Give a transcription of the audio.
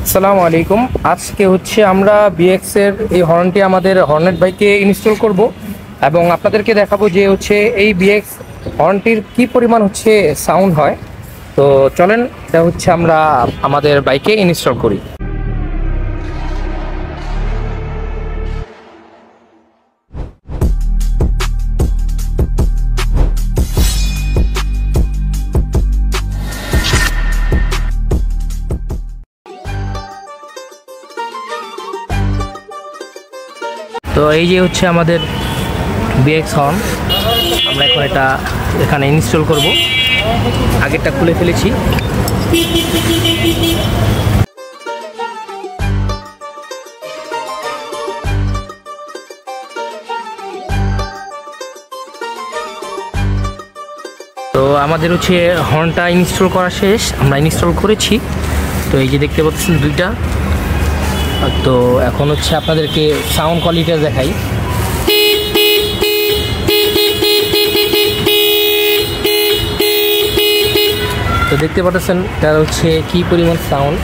আসসালামু আলাইকুম। আজকে হচ্ছে আমরা বিএক্স এর এই হর্নটি আমাদের হর্নেট বাইকে ইনস্টল করব এবং আপনাদেরকে দেখাবো যে হচ্ছে এই বিএক্স হর্নটির কি পরিমাণ হচ্ছে সাউন্ড হয়। তো চলেন এটা হচ্ছে আমরা আমাদের বাইকে ইনস্টল করি। তো এই যে হচ্ছে আমাদের বিএক্স হর্ন, আমরা এখন এটা এখানে ইনস্টল করব। আগেরটা খুলে ফেলেছি। তো আমাদের হচ্ছে হর্নটা ইনস্টল করা শেষ, আমরা ইনস্টল করেছি। তো এই যে দেখতে পাচ্ছেন দুইটা। তো এখন হচ্ছে আপনাদেরকে সাউন্ড কোয়ালিটিটা দেখাই। তো দেখতে পাচ্ছেন এটা হচ্ছে কি পরিমাণ সাউন্ড।